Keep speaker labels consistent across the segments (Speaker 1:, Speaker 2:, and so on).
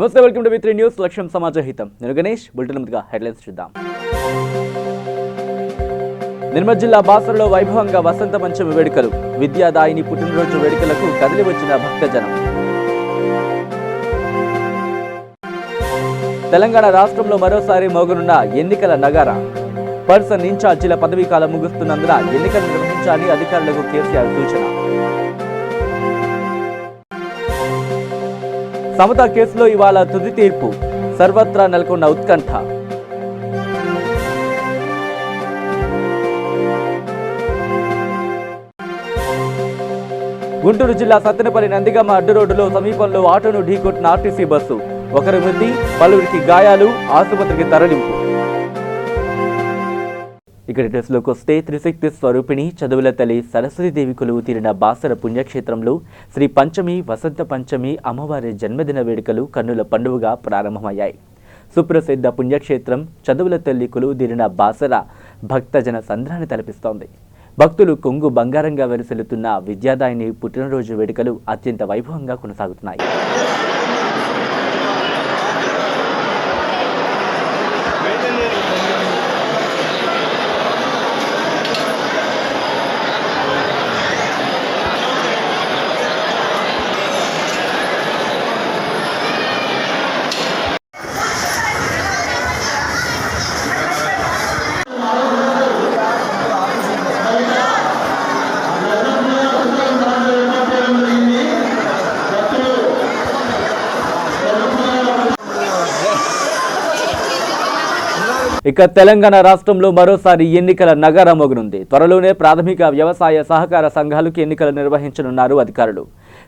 Speaker 1: నమస్తే, welcome to వి3 news. లక్ష్యం సమాజహితం. నేను గణేష్. బులెటిన్ ముందుగా హెడ్లైన్స్ చూద్దాం. నిర్మల్ జిల్లా బాసరలో వైభవంగా వసంత పంచమి వేడుకలు. విద్యాదాయిని పుట్టినరోజు వేడుకలకు కదిలి వచ్చిన భక్తజనం. తెలంగాణ రాష్ట్రంలో మరోసారి మోగనున్న ఎన్నికల నగారా. పర్సన్ ఇన్ఛార్జీల పదవీ కాలం ముగుస్తున్నందున ఎన్నికలు నిర్వహించాలని అధికారులకు కేసీఆర్ సూచన. సమత కేసులో ఇవాళ తుది తీర్పు. సర్వత్రా నెలకొన్న ఉత్కంఠ. గుంటూరు జిల్లా సత్తెనపల్లి నందిగామ అడ్డు రోడ్డులో సమీపంలో ఆటోను ఢీకొట్టిన ఆర్టీసీ బస్సు. ఒకరి మృతి, పలువురికి గాయాలు, ఆసుపత్రికి తరలింపు. ఇక డీటెయిల్స్లోకి వస్తే త్రిశక్తి స్వరూపిణి చదువుల తల్లి సరస్వతీదేవి కొలువు తీరిన బాసర పుణ్యక్షేత్రంలో శ్రీ పంచమి వసంత పంచమి అమ్మవారి జన్మదిన వేడుకలు కన్నుల పండుగగా ప్రారంభమయ్యాయి. సుప్రసిద్ధ పుణ్యక్షేత్రం చదువుల తల్లి కొలువు తీరిన బాసర భక్తజన సంద్రాన్ని తలపిస్తోంది. భక్తులు కొంగు బంగారంగా వెలుసెలుతున్న విద్యాదాయిని పుట్టినరోజు వేడుకలు అత్యంత వైభవంగా కొనసాగుతున్నాయి. ఇక తెలంగాణ రాష్ట్రంలో మరోసారి ఎన్నికల నగారా మోగనుంది. త్వరలోనే ప్రాథమిక వ్యవసాయ సహకార సంఘాలకు ఎన్నికలు నిర్వహించనున్నారు అధికారులు.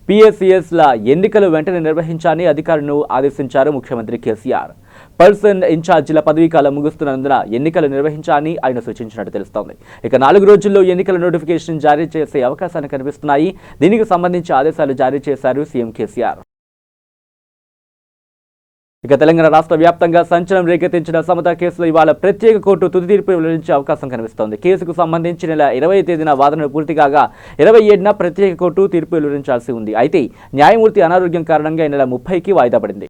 Speaker 1: పిఎస్సిఎస్ల ఎన్నికలు వెంటనే నిర్వహించాలని అధికారులను ఆదేశించారు ముఖ్యమంత్రి కేసీఆర్. పర్సన్ ఇన్ఛార్జీల పదవీకాలం ముగుస్తున్నందున ఎన్నికలు నిర్వహించాలని ఆయన సూచించినట్టు తెలుస్తోంది. ఇక 4 రోజుల్లో ఎన్నికల నోటిఫికేషన్ జారీ చేసే అవకాశాలు కనిపిస్తున్నాయి. దీనికి సంబంధించి ఆదేశాలు జారీ చేశారు సీఎం కేసీఆర్. ఇక తెలంగాణ రాష్ట్ర వ్యాప్తంగా సంచలనం రేకెత్తించిన సమత కేసులో ఇవాళ ప్రత్యేక కోర్టు తుది తీర్పు వెల్లడించే అవకాశం కనిపిస్తోంది. కేసుకు సంబంధించి నెల 20వ తేదీన వాదనలు పూర్తి కాగా 27న ప్రత్యేక కోర్టు తీర్పు వెల్లడించాల్సి ఉంది. అయితే న్యాయమూర్తి అనారోగ్యం కారణంగా ఈ నెల 30కి వాయిదా పడింది.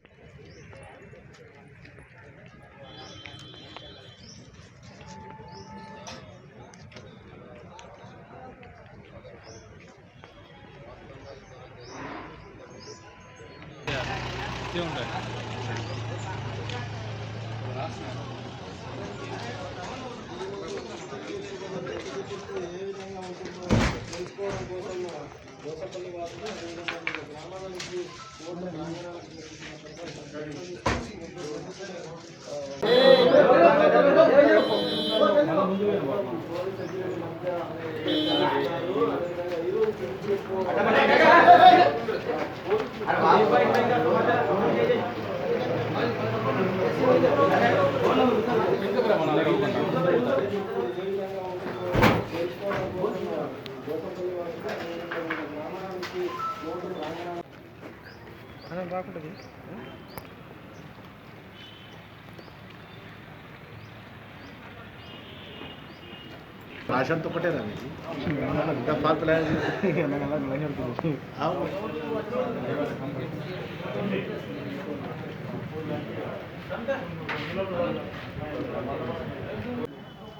Speaker 2: రాషంతో ఒకటే రాలేదు ఫాల్తు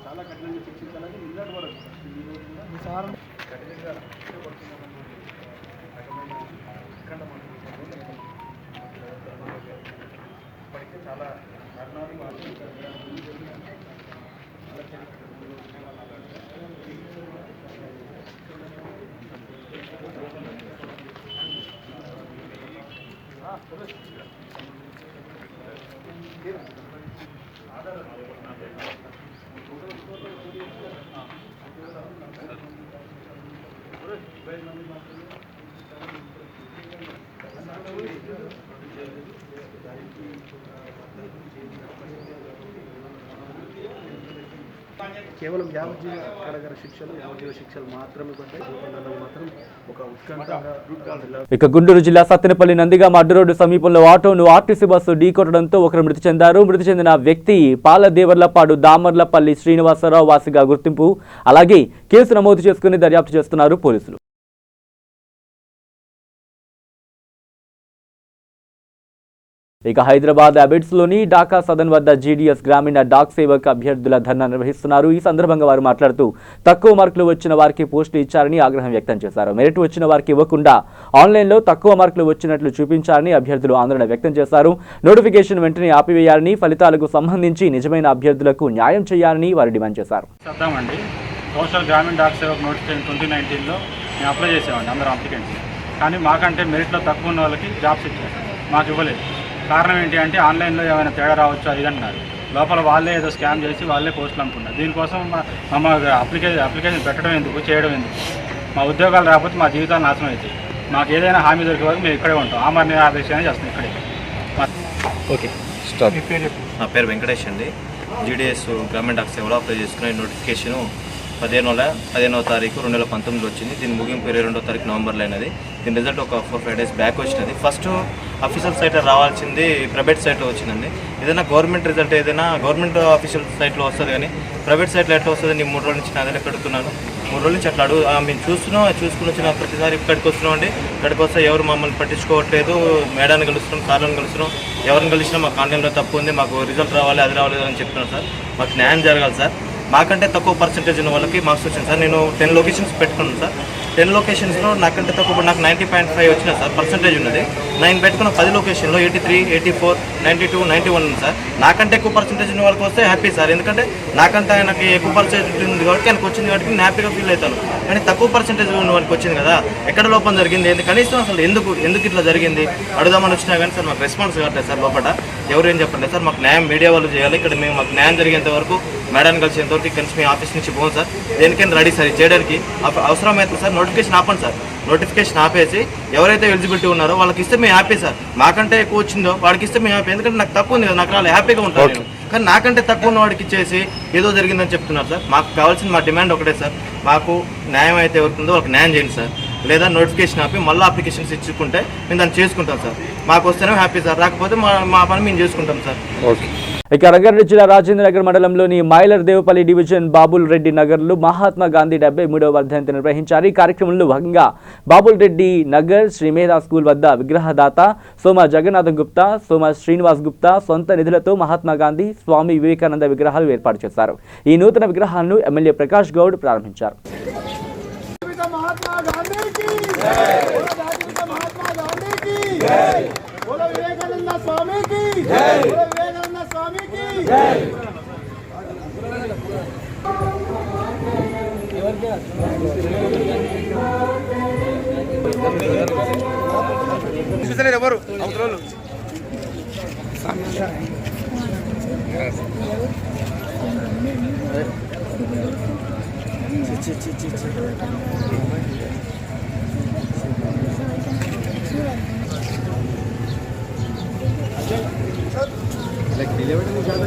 Speaker 2: చాలా కఠినంగా శిక్షించాలని నిన్నటి వరకు కఠినంగా ఇప్పటికే చాలా కారణాలు కేవలం యావజ్జీవ కారాగార శిక్షలు యావజ్జీవ శిక్షలు మాత్రమే పడ్డాయి. మాత్రం ఒక ఉత్కంఠ.
Speaker 1: ఇక గుంటూరు జిల్లా సత్తెనపల్లి నందిగామ అడ్డు రోడ్డు సమీపంలో ఆటోను ఆర్టీసీ బస్సు ఢీకొట్టడంతో ఒకరు మృతి చెందారు. మృతి చెందిన వ్యక్తి పాలదేవర్లపాడు దామర్లపల్లి శ్రీనివాసరావు వాసిగా గుర్తింపు. అలాగే కేసు నమోదు చేసుకుని దర్యాప్తు చేస్తున్నారు పోలీసులు. ఇక హైదరాబాద్ అబిడ్స్లోని ఢాకా సదన్ వద్ద జీడీఎస్ గ్రామీణ డాక్ సేవక్ అభ్యర్థుల ధర్నా నిర్వహిస్తున్నారు. ఈ సందర్భంగా వారు మాట్లాడుతూ తక్కువ మార్కులు వచ్చిన వారికి పోస్టులు ఇచ్చారని ఆగ్రహం వ్యక్తం చేశారు. మెరిట్ వచ్చిన వారికి ఇవ్వకుండా ఆన్లైన్లో తక్కువ మార్కులు వచ్చినట్లు చూపించారని అభ్యర్థులు ఆందోళన వ్యక్తం చేశారు. నోటిఫికేషన్ వెంటనే ఆపివేయాలని, ఫలితాలకు సంబంధించి నిజమైన అభ్యర్థులకు న్యాయం చేయాలని వారు డిమాండ్ చేశారు.
Speaker 3: సోషల్ గ్రామీణ డాక్ సేవక్ నోటిఫికేషన్ 2019లో మేము అప్లై చేసామండి అందరూ అప్లికెంట్స్. కానీ మాకంటే మెరిట్లో తక్కువ ఉన్న వాళ్ళకి జాబ్స్ ఇచ్చారు, మాకు ఇవ్వలేదు. కారణం ఏంటి అంటే ఆన్లైన్లో ఏమైనా తేడా రావచ్చు అది అంటున్నారు. లోపల వాళ్ళే ఏదో స్కామ్ చేసి వాళ్ళే పోస్టులు అనుకున్నారు. దీనికోసం మా అప్లికేషన్ పెట్టడం ఎందుకు, చేయడం ఎందుకు? మా ఉద్యోగాలు రాకపోతే మా జీవితాలు నాశనం అవుతాయి. మాకు ఏదైనా హామీ దొరికే వరకు మేము ఇక్కడే ఉంటాం. ఆమరణ ఆదేశాన్ని చేస్తాం ఇక్కడే.
Speaker 4: ఓకే, నా పేరు వెంకటేష్ అండి. జీడీఎస్ గ్రామీణ డాక్ సేవలో అప్లై చేసుకునే నోటిఫికేషను 15వ తారీఖు 2019 వచ్చింది. దీని ముగింపు 22వ తారీఖు నవంబర్లో అయినది. దీని రిజల్ట్ ఒక 4-5 డేస్ బ్యాక్ వచ్చినది. ఫస్ట్ అఫీషియల్ సైట్లో రావాల్సింది ప్రైవేట్ సైట్లో వచ్చిందండి. ఏదైనా గవర్నమెంట్ రిజల్ట్ ఏదైనా గవర్నమెంట్ అఫీషియల్ సైట్లో వస్తుంది, కానీ ప్రైవేట్ సైట్లో ఎట్లా వస్తుంది? నేను 3 రోజుల నుంచి నా దగ్గర పెడుతున్నాను. 3 రోజుల నుంచి అట్లా మేము చూసుకుని వచ్చిన ప్రతిసారి ఇక్కడికి వస్తున్నాం అండి. ఇక్కడికి వస్తే ఎవరు మమ్మల్ని పట్టించుకోవట్లేదు. మేడాన్ని కలుస్తున్నాం, సార్లను కలుస్తున్నాం. ఎవరిని కలిసినా మాకు ఆన్లైన్లో తప్పు ఉంది, మాకు రిజల్ట్ రావాలి, అది రావాలి అని చెప్తున్నాను సార్. మాకు న్యాయం జరగాలి సార్. మాకంటే తక్కువ పర్సెంటేజ్ ఉన్న వాళ్ళకి మార్క్స్ వచ్చింది సార్. నేను 10 లొకేషన్స్ పెట్టుకున్నాను సార్. 10 లొకేషన్స్లో నాకంటే తక్కువ నాకు 90.5 వచ్చిన సార్ పర్సెంటేజ్ ఉన్నది. నేను పెట్టుకున్న 10 లొకేషన్లో 83, 84, 92, 91 ఉంది సార్. నాకంటే ఎక్కువ పర్సెంటేజ్ ఉన్న వాళ్ళకి వస్తే హ్యాపీ సార్. ఎందుకంటే నాకంటే ఆయనకి ఎక్కువ పర్సెంటేజ్ ఉంది కాబట్టి ఆయనకు వచ్చింది కాబట్టి నేను హ్యాపీగా ఫీల్ అవుతాను. కానీ తక్కువ పర్సెంటేజ్ ఉన్న వాళ్ళకి వచ్చింది కదా, ఎక్కడ లోపం జరిగింది, కనీసం అసలు ఎందుకు ఇట్లా జరిగింది అడుగుదామని వచ్చినా కానీ సార్ మాకు రెస్పాన్స్ కావట్లేదు సార్. లోపల ఎవరు ఏం చెప్పండి సార్. మాకు న్యాయం మీడియా వాళ్ళు చేయాలి. ఇక్కడ మేము మాకు న్యాయం జరిగేంత వరకు, మేడాన్ని కలిసేంతవరకు కలిసి మేము ఆఫీస్ నుంచి పోం సార్. దేనికైనా రెడీ సార్ చేయడానికి. అవసరమైతే సార్ నోటిఫికేషన్ ఆపండి సార్. నోటిఫికేషన్ ఆపేసి ఎవరైతే ఎలిజిబిలిటీ ఉన్నారో వాళ్ళకి ఇస్తే మేము హ్యాపీ సార్. మాకంటే ఎక్కువ వచ్చిందో వాడికి ఇస్తే మేము హ్యాపీ. ఎందుకంటే నాకు తక్కువ ఉంది కదా, నాకు రాలేదు, హ్యాపీగా ఉంటాను నేను. కానీ నాకంటే తక్కువ ఉన్న వాడికి ఇచ్చేసి ఏదో జరిగిందని చెప్తున్నారు సార్. మాకు కావాల్సిన మా డిమాండ్ ఒకటే సార్. మాకు న్యాయం అయితే ఎవరికిందో వాళ్ళకి న్యాయం చేయండి సార్. లేదా నోటిఫికేషన్ ఆపి మళ్ళీ అప్లికేషన్స్ ఇచ్చుకుంటే మేము దాన్ని చేసుకుంటాం సార్. మాకు వస్తేనే హ్యాపీ సార్, రాకపోతే మా పని మేము చేసుకుంటాం సార్.
Speaker 1: ఓకే. ఇక రంగారెడ్డి జిల్లా రాజేంద్రనగర్ మండలంలోని మైలర్ దేవపల్లి డివిజన్ బాబుల్ రెడ్డి నగర్లో మహాత్మా గాంధీ 73వ వర్ధంతి నిర్వహించారు. ఈ కార్యక్రమంలో భాగంగా బాబుల్ రెడ్డి నగర్ శ్రీమేధ స్కూల్ వద్ద విగ్రహదాత సోమ జగన్నాథ గుప్తా, సోమ శ్రీనివాస్ గుప్తా సొంత నిధులతో మహాత్మా గాంధీ, స్వామి వివేకానంద విగ్రహాలు ఏర్పాటు చేశారు. ఈ నూతన విగ్రహాలను ఎమ్మెల్యే ప్రకాష్ గౌడ్ ప్రారంభించారు.
Speaker 2: ఎవరు అవతల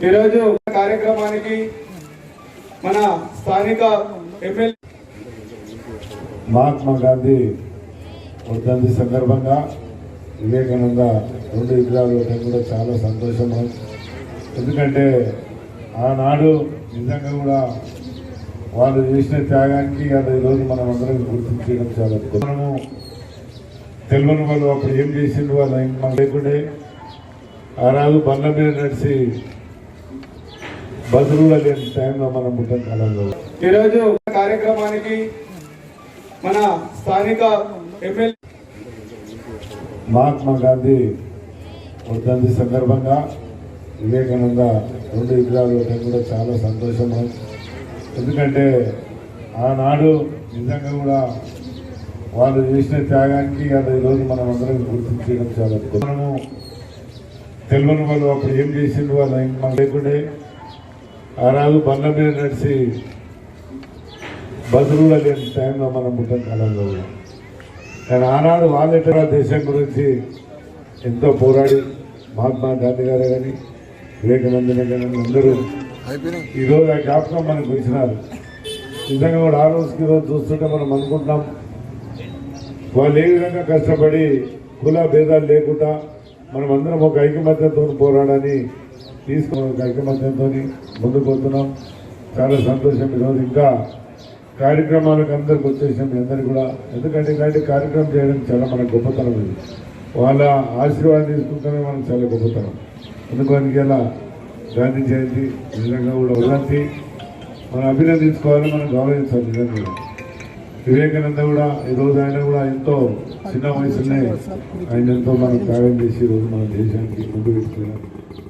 Speaker 2: ఈరోజు కార్యక్రమానికి మన స్థానిక ఎమ్మెల్యే
Speaker 5: మహాత్మా గాంధీ వర్ధంతి సందర్భంగా వివేకానంద 2 విగ్రహాలు ఉండడం కూడా చాలా సంతోషం. ఎందుకంటే ఆనాడు నిజంగా కూడా వాళ్ళు చేసిన త్యాగానికి అది ఈరోజు మనం అందరం గుర్తించడం చాలా. మనము తెలియని వాళ్ళు అప్పుడు ఏం చేసిండు వాళ్ళు మనం లేకుంటే ఆ రాజు బండ్ల మీద నడిచి బదులుగా లేని టైంలో మనం పుట్టిన కాలంలో.
Speaker 2: ఈరోజు కార్యక్రమానికి మన స్థానిక ఎమ్మెల్యే
Speaker 5: మహాత్మా గాంధీ వర్ధంతి సందర్భంగా వివేకానంద 2 విగ్రహాలు ఉండడం కూడా చాలా సంతోషం. ఎందుకంటే ఆనాడు నిజంగా కూడా వాళ్ళు చేసిన త్యాగానికి అది ఈరోజు మనం అందరం గుర్తించడం చాలా. మనము తెలియని వాళ్ళు అప్పుడు ఏం చేసిండు వాళ్ళు మనం లేకుంటే ఆ రాజు బండ్ల మీద నడిచి బదులుగా లేని టైంలో మనం పుట్టిన కాలంలో. కానీ ఆనాడు వాళ్ళ దేశం గురించి ఎంతో పోరాడి మహాత్మా గాంధీ గారే కానీ వివేకానందనే కానీ అందరూ ఈరోజు ఆ జ్ఞాపకం మనకు వచ్చినారు. నిజంగా కూడా ఆ రోజుకి రోజు చూస్తుంటే మనం అనుకుంటున్నాం వాళ్ళు ఏ విధంగా కష్టపడి కుల భేదాలు లేకుండా మనం అందరం ఒక ఐకమత్యంతో పోరాడని తీసుకుని ఒక ఐకమత్యంతో ముందుకు పోతున్నాం. చాలా సంతోషం. ఈరోజు ఇంకా కార్యక్రమాలకు అందరికి వచ్చేసాం మీ అందరికీ కూడా. ఎందుకంటే ఇలాంటి కార్యక్రమం చేయడం చాలా మనకు గొప్పతనం. ఇది వాళ్ళ ఆశీర్వాదం తీసుకుంటేనే మనకు చాలా గొప్పతనం. ఎందుకంటే ఇలా గాంధీ జయంతి నిజంగా కూడా ఉదంతి మనం అభినందించుకోవాలి, మనం గౌరవించాలి. నిజంగా వివేకానంద కూడా ఈరోజు ఆయన కూడా ఎంతో చిన్న వయసులోనే ఆయన ఎంతో మనం త్యాగం చేసి ఈరోజు మన దేశానికి ముందు పెట్టుకున్నాం.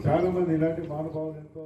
Speaker 5: చాలా మంది ఇలాంటి మహానుభావులు ఎంతో.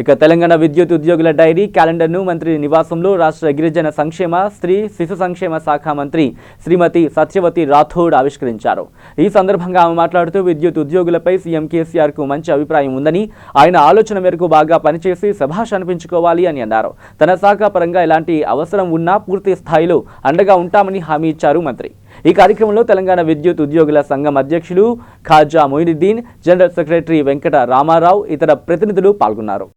Speaker 1: ఇక తెలంగాణ విద్యుత్ ఉద్యోగుల డైరీ క్యాలెండర్ను మంత్రి నివాసంలో రాష్ట్ర గిరిజన సంక్షేమ స్త్రీ శిశు సంక్షేమ శాఖ మంత్రి శ్రీమతి సత్యవతి రాథోడ్ ఆవిష్కరించారు. ఈ సందర్భంగా ఆమె మాట్లాడుతూ విద్యుత్ ఉద్యోగులపై సీఎం కేసీఆర్కు మంచి అభిప్రాయం ఉందని, ఆయన ఆలోచన మేరకు బాగా పనిచేసి శభాష్ అనిపించుకోవాలి అని అన్నారు. తన శాఖ పరంగా ఎలాంటి అవసరం ఉన్నా పూర్తి స్థాయిలో అండగా ఉంటామని హామీ ఇచ్చారు మంత్రి. ఈ కార్యక్రమంలో తెలంగాణ విద్యుత్ ఉద్యోగుల సంఘం అధ్యక్షులు ఖాజా మొయినుద్దీన్, జనరల్ సెక్రటరీ వెంకట రామారావు, ఇతర ప్రతినిధులు పాల్గొన్నారు.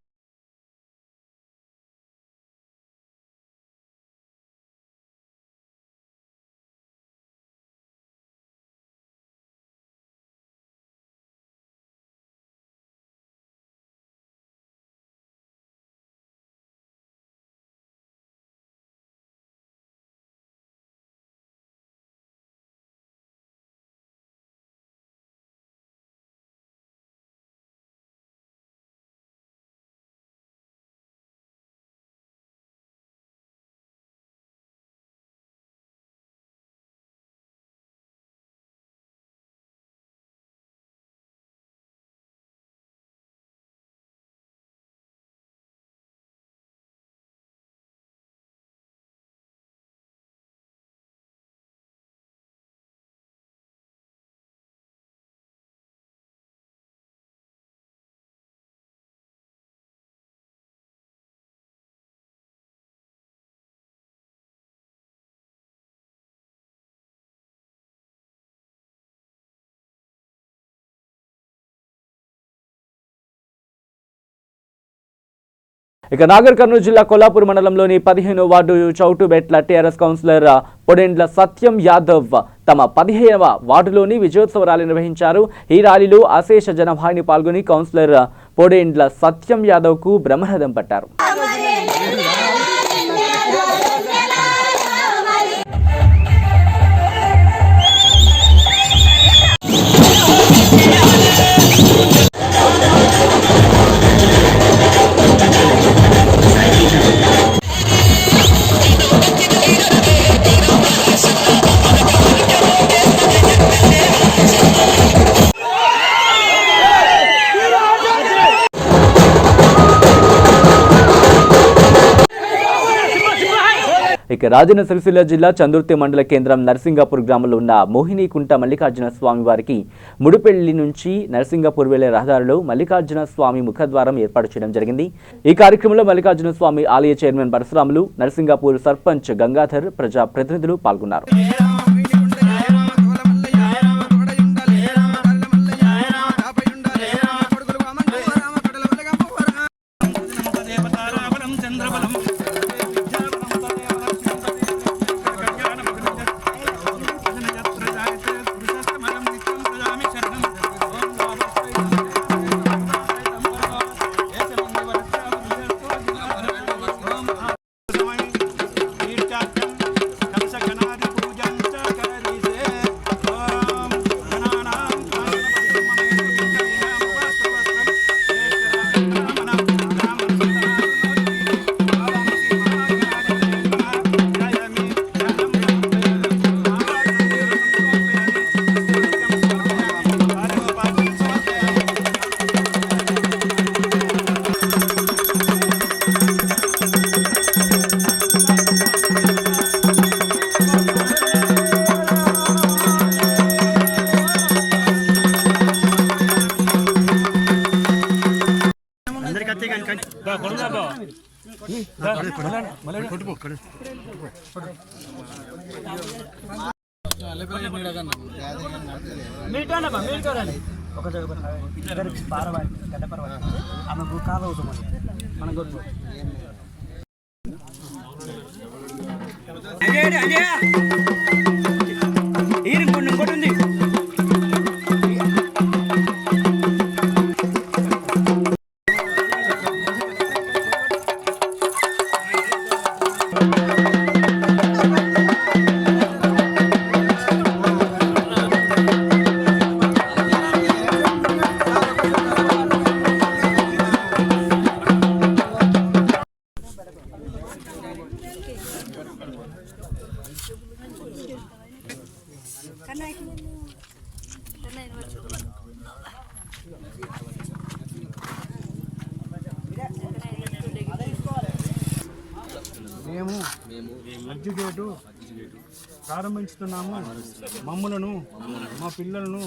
Speaker 1: ఇక నాగర్ కర్నూలు జిల్లా కొల్లాపూర్ మండలంలోని 15వ వార్డు చౌటుబెట్ల టీఆర్ఎస్ కౌన్సిలర్ పొడెండ్ల సత్యం యాదవ్ తమ 15వ వార్డులోని విజయోత్సవ ర్యాలీ నిర్వహించారు. ఈ ర్యాలీలో అశేష జనవాహిని పాల్గొని కౌన్సిలర్ పొడెండ్ల సత్యం యాదవ్కు బ్రహ్మరథం పట్టారు. ఇక రాజన్న సిరిసిల్ల జిల్లా చందుర్తి మండల కేంద్రం నర్సింగాపూర్ గ్రామంలో ఉన్న మోహినీకుంట మల్లికార్జున స్వామి వారికి ముడుపెళ్లి నుంచి నర్సింగాపూర్ వెళ్లే రహదారిలో మల్లికార్జున స్వామి ముఖద్వారం ఏర్పాటు చేయడం జరిగింది. ఈ కార్యక్రమంలో మల్లికార్జున స్వామి ఆలయ చైర్మన్ పరశురాములు, నర్సింగాపూర్ సర్పంచ్ గంగాధర్, ప్రజా ప్రతినిధులు పాల్గొన్నారు.
Speaker 2: ఆమె కాలు అవుతాం మన మేము మధ్య గేటు ప్రారంభించుతున్నాము. మమ్ములను మా పిల్లలను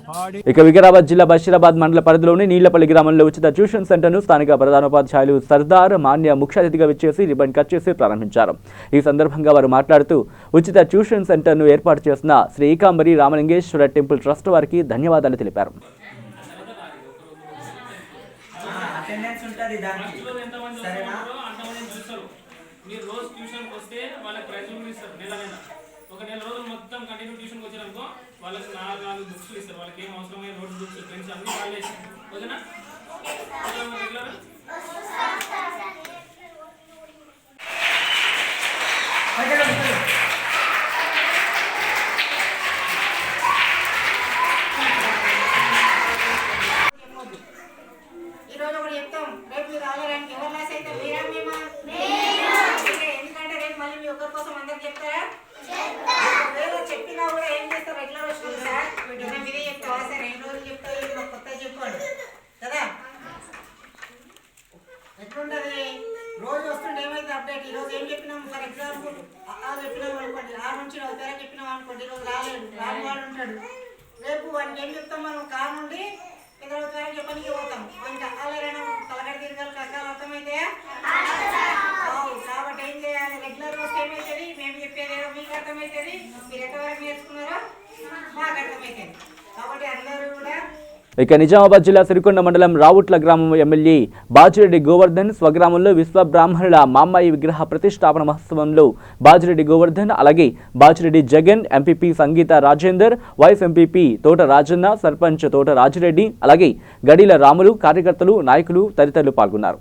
Speaker 2: పాడి.
Speaker 1: ఇక వికారాబాద్ జిల్లా బషీరాబాద్ మండల పరిధిలోని నీళ్లపల్లి గ్రామంలో ఉచిత ట్యూషన్ సెంటర్ను స్థానిక ప్రధానోపాధ్యాయులు సర్దార్ మాన్య ముఖ్య అతిథిగా విచ్చేసి రిబన్ కట్ చేసి ప్రారంభించారు. ఈ సందర్భంగా వారు మాట్లాడుతూ ఉచిత ట్యూషన్ సెంటర్ను ఏర్పాటు చేసిన శ్రీ ఏకాంబరి రామలింగేశ్వర టెంపుల్ ట్రస్ట్ వారికి ధన్యవాదాలు తెలిపారు.
Speaker 6: మీరు రోజు ట్యూషన్కి వస్తే వాళ్ళకి ప్రైజ్ ఇస్తారు. నెల ఒక నెల రోజులు మొత్తం కంటిన్యూ ట్యూషన్కి వచ్చారనుకో వాళ్ళకి 4 బుక్స్ ఇస్తారు. వాళ్ళకి ఏం అవసరమైన నోట్ బుక్స్ పెన్స్ అన్నీ వాళ్ళే ఇస్తారు. ఓకేనా?
Speaker 7: ఈరోజు ఒకటి చెప్తాం, రేపు మీరు రాలేడానికి ఎవరు లాస్ అయితే మీరా మేమా? ఎందుకంటే రేపు మళ్ళీ మీ ఒక్కరి కోసం అందరికి చెప్తారా? ఒకవేళ చెప్పినా కూడా ఏం చేస్తారు? రెగ్యులర్ వస్తుంది సార్, మీరే చెప్తావా సార్? 2 రోజులు చెప్తావు, కొత్త చెప్పండి కదా. ఎట్లుంటది? రోజు వస్తుంటే ఏమైతే అప్డేట్. ఈరోజు ఏం చెప్పినాం? ఫర్ ఎగ్జాంపుల్ చెప్పినాం అనుకోండి, 6 నుంచి 9 వరకు చెప్పినాం అనుకోండి. ఈరోజు రాని వాడు ఉంటాడు. రేపు వాడికి ఏం చెప్తాం మనం? నుండి 10 వరకు చెప్పడానికి పోతాం. ఇంకా అలాగైనా తలగడ తిరగాలి కష్టాలు అర్థమైతే. కాబట్టి ఏం చేయాలి? రెగ్యులర్ వస్తే ఏమవుతుంది? మేము చెప్పేదేదో మీకు అర్థమవుతుంది. మీరు ఎంతవరకు నేర్చుకున్నారో మాకు అర్థమవుతుంది. కాబట్టి అందరూ కూడా.
Speaker 1: ఇక నిజామాబాద్ జిల్లా సిరికొండ మండలం రావుట్ల గ్రామం ఎమ్మెల్యే బాజిరెడ్డి గోవర్ధన్ స్వగ్రామంలో విశ్వ బ్రాహ్మణుల మామ్మాయి విగ్రహ ప్రతిష్టాపన మహోత్సవంలో బాజిరెడ్డి గోవర్ధన్, అలాగే బాజిరెడ్డి జగన్, ఎంపీపీ సంగీత రాజేందర్, వైస్ ఎంపీపీ తోట రాజన్న, సర్పంచ్ తోట రాజిరెడ్డి, అలాగే గడీల రాములు, కార్యకర్తలు, నాయకులు తదితరులు పాల్గొన్నారు.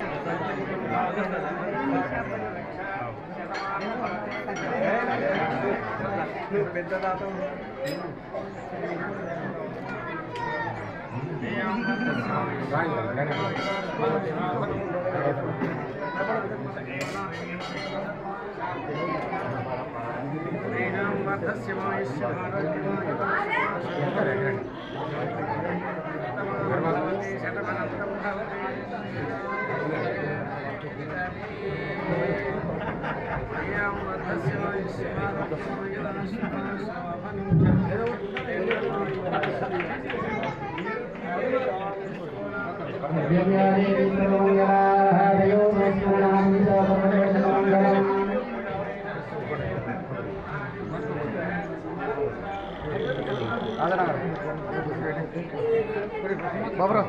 Speaker 2: బాబరా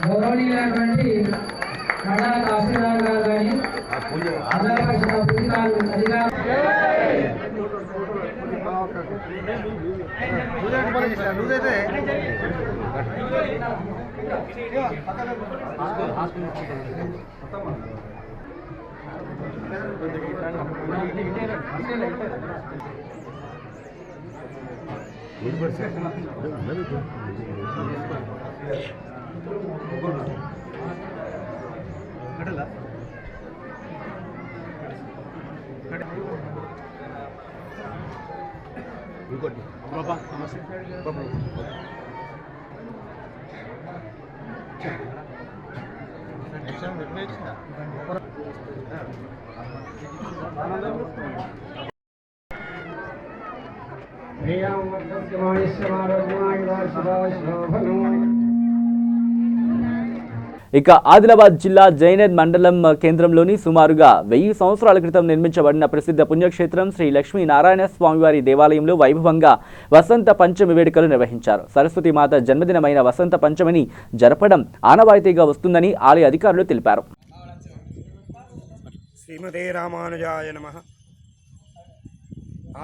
Speaker 8: గౌరవనీయులైనటువంటి కళా తహసీల్దార్ గారు కానీ
Speaker 1: ఇక ఆదిలాబాద్ జిల్లా జైనద్ మండలం కేంద్రంలోని సుమారుగా 1000 సంవత్సరాల క్రితం నిర్మించబడిన ప్రసిద్ధ పుణ్యక్షేత్రం శ్రీ లక్ష్మీనారాయణ స్వామివారి దేవాలయంలో వైభవంగా వసంత పంచమి వేడుకలు నిర్వహించారు. సరస్వతి మాత జన్మదినమైన వసంత పంచమిని జరపడం ఆనవాయితీగా వస్తుందని ఆలయ అధికారులు తెలిపారు.
Speaker 9: శ్రీమతే రామానుజాయ నమః.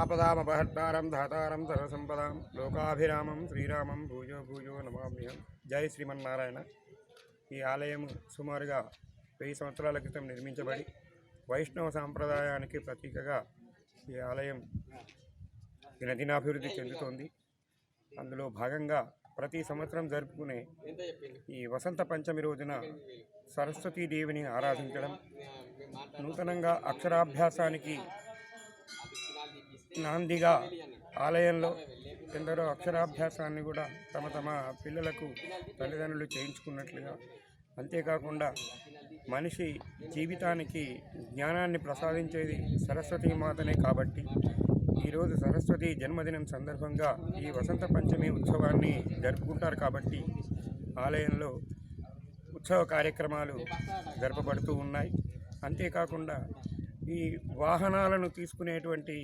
Speaker 9: ఆపదామపహర్తారం ధాతారం సర్వసంపదాం లోకాభిరామం శ్రీరామం భూజో భూజో నమామ్యహం. జై శ్రీమన్నారాయణ. ఈ ఆలయం సుమారుగా 1000 సంవత్సరాల క్రితం నిర్మించబడి వైష్ణవ సాంప్రదాయానికి ప్రతీకగా ఈ ఆలయం దినదినాభివృద్ధి చెందుతోంది. అందులో భాగంగా ప్రతి సంవత్సరం జరుపుకునే ఈ వసంత పంచమి రోజున సరస్వతీదేవిని ఆరాధించడం, నూతనంగా అక్షరాభ్యాసానికి నాందిగా ఆలయంలో ఎందరో అక్షరాభ్యాసాన్ని కూడా తమ తమ పిల్లలకు తల్లిదండ్రులు చేయించుకున్నట్లుగా, అంతేకాకుండా మనిషి జీవితానికి జ్ఞానాన్ని ప్రసాదించేది సరస్వతీ మాతనే కాబట్టి ఈరోజు సరస్వతి జన్మదినం సందర్భంగా ఈ వసంత పంచమి ఉత్సవాన్ని జరుపుకుంటారు కాబట్టి ఆలయంలో ఉత్సవ కార్యక్రమాలు జరపబడుతూ ఉన్నాయి. అంతేకాకుండా ఈ వాహనాలను తీసుకునేటువంటి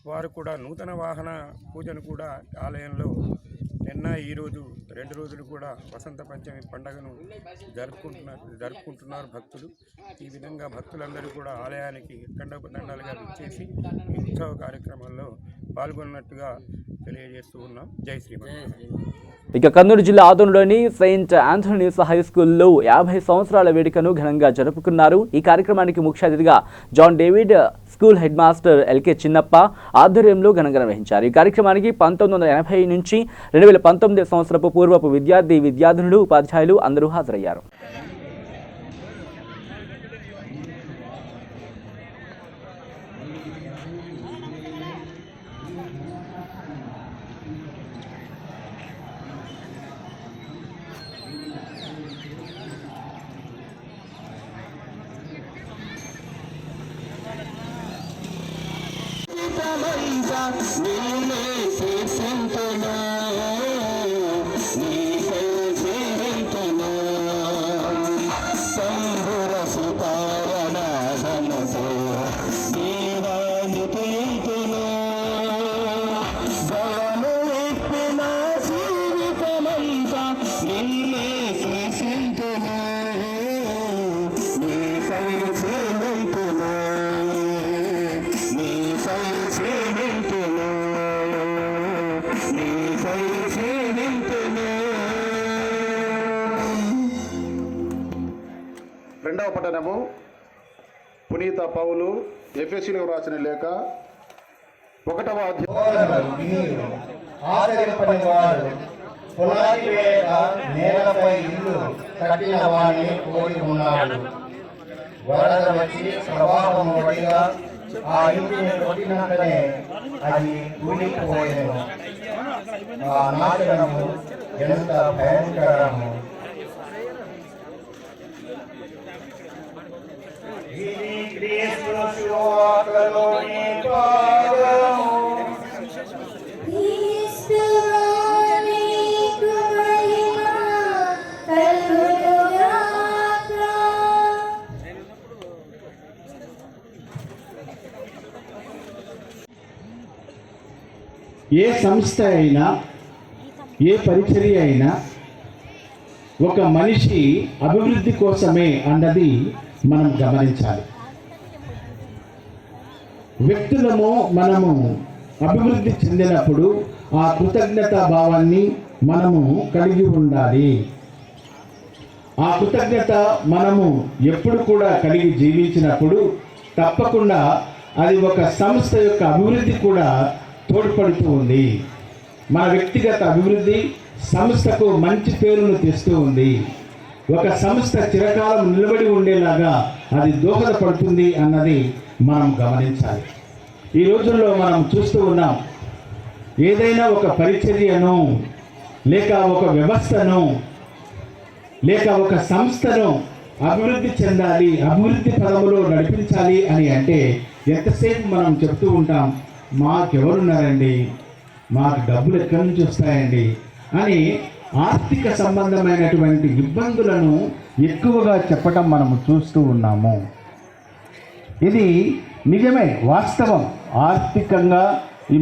Speaker 9: వారు కూడా నూతన వాహన పూజను కూడా ఆలయంలో నిన్న ఈరోజు 2 రోజులు కూడా వసంత పంచమి పండుగను జరుపుకుంటున్నారు భక్తులు. ఈ విధంగా భక్తులందరూ కూడా ఆలయానికి దండాలుగా విచ్చేసి ఈ ఉత్సవ కార్యక్రమాల్లో పాల్గొన్నట్టుగా తెలియజేస్తూ ఉన్నాం. జై శ్రీమన్నారాయణ.
Speaker 1: ఇక కర్నూలు జిల్లా ఆదోన్లోని సెయింట్ ఆంథోనీస్ హై స్కూల్లో 50 సంవత్సరాల వేడుకను ఘనంగా జరుపుకున్నారు. ఈ కార్యక్రమానికి ముఖ్య అతిథిగా John David school head master L K Chinnappa ఆధ్వర్యంలో ఘనంగా నిర్వహించారు. ఈ కార్యక్రమానికి 1980 నుంచి 2019 సంవత్సరపు పూర్వపు విద్యార్థినులు, ఉపాధ్యాయులు అందరూ హాజరయ్యారు.
Speaker 2: రెండవ పట్టణము పునీత పౌలు ఎఫెసీయులకు రాసిన లేఖ 1వ అధ్యాయం.
Speaker 10: ఆశ్చర్యపడేవాడు పునాది వేళ నేలపై ఇల్లు కట్టిన వాడిని పోలి ఉన్నాడు. వరద వచ్చి ప్రవాహం వడిగా ఆ ఇంటిని కొట్టినట్లనే అది కూలిపోయేను. ఆ నాశనము ఎంత భయంకరము! ఇది క్రీస్తు శుభవార్తలోని భాగము.
Speaker 11: ఏ సంస్థ అయినా, ఏ పరిచర్య అయినా ఒక మనిషి అభివృద్ధి కోసమే అన్నది మనం గమనించాలి. వ్యక్తులము మనము అభివృద్ధి చెందినప్పుడు ఆ కృతజ్ఞతా భావాన్ని మనము కలిగి ఉండాలి. ఆ కృతజ్ఞత మనము ఎప్పుడు కూడా కలిగి జీవించినప్పుడు తప్పకుండా అది ఒక సంస్థ యొక్క అభివృద్ధి కూడా తోడ్పడుతూ ఉంది. మన వ్యక్తిగత అభివృద్ధి సంస్థకు మంచి పేరును తెస్తూ ఉంది. ఒక సంస్థ చిరకాలం నిలబడి ఉండేలాగా అది దోహదపడుతుంది అన్నది మనం గమనించాలి. ఈ రోజుల్లో మనం చూస్తూ ఉన్నాం, ఏదైనా ఒక పరిచర్యను లేక ఒక వ్యవస్థను లేక ఒక సంస్థను అభివృద్ధి చెందాలి, అభివృద్ధి పదములో నడిపించాలి అని అంటే ఎంతసేపు మనం చెప్తూ ఉంటాం, మాకెవరున్నారండి, మాకు డబ్బులు ఎక్కడి నుంచి వస్తాయండి అని ఆర్థిక సంబంధమైనటువంటి ఇబ్బందులను ఎక్కువగా చెప్పటం మనము చూస్తూ ఉన్నాము. ఇది నిజమే, వాస్తవం. ఆర్థికంగా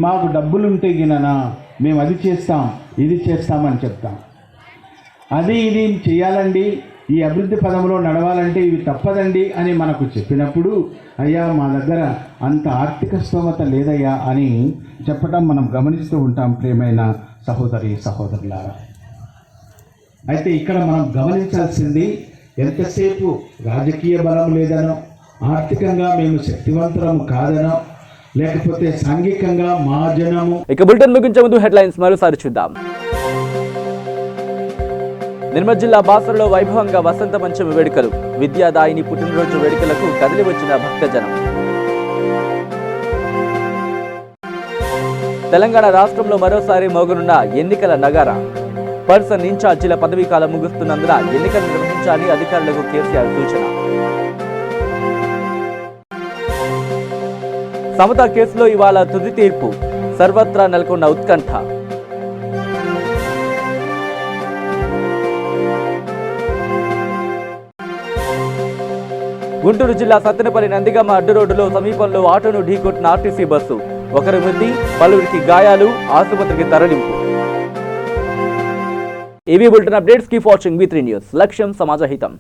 Speaker 11: మాకు డబ్బులుంటే గిననా మేము అది చేస్తాం, ఇది చేస్తామని చెప్తాం. అది ఇది చేయాలండి, ఈ అభివృద్ధి పదంలో నడవాలంటే ఇవి తప్పదండి అని మనకు చెప్పినప్పుడు, అయ్యా మా దగ్గర అంత ఆర్థిక స్తోమత లేదయ్యా అని చెప్పటం మనం గమనిస్తూ ఉంటాం. ప్రియమైన సహోదరి సహోదరులారా, అయితే ఇక్కడ మనం గమనించాల్సింది, ఎంతసేపు రాజకీయ బలం లేదనో, ఆర్థికంగా మేము శక్తివంతులం కాదనో, లేకపోతే సాంఘికంగా మా జనము.
Speaker 1: ఇక బులెటిన్ ముగించే ముందు హెడ్లైన్స్ మరోసారి చూద్దాం. నిర్మల్ జిల్లా బాసరలో వైభవంగా వసంత పంచమి వేడుకలు. విద్యాదాయిని పుట్టినరోజు వేడుకలకు కదిలి వచ్చిన భక్తజనం. తెలంగాణ రాష్ట్రంలో మరోసారి మోగనున్న ఎన్నికల నగారా. పర్సన్ ఇన్ఛార్జీల పదవీ కాలం ముగుస్తున్నందున ఎన్నికలు నిర్వహించాలని అధికారులకు కేసీఆర్ సూచన. సమతా కేసులో ఇవాళ తుది తీర్పు. సర్వత్రా నెలకొన్న ఉత్కంఠ. గుంటూరు జిల్లా సత్తెనపల్లి నందిగమ్మ అడ్డు రోడ్డులో సమీపంలో ఆటోను ఢీకొట్టిన ఆర్టీసీ బస్సు. ఒకరి మృతి, పలువురికి గాయాలు, ఆసుపత్రికి తరలింపు. ఏవీ bulletin updates. Keep watching V3 news. లక్ష్యం సమాజహితం.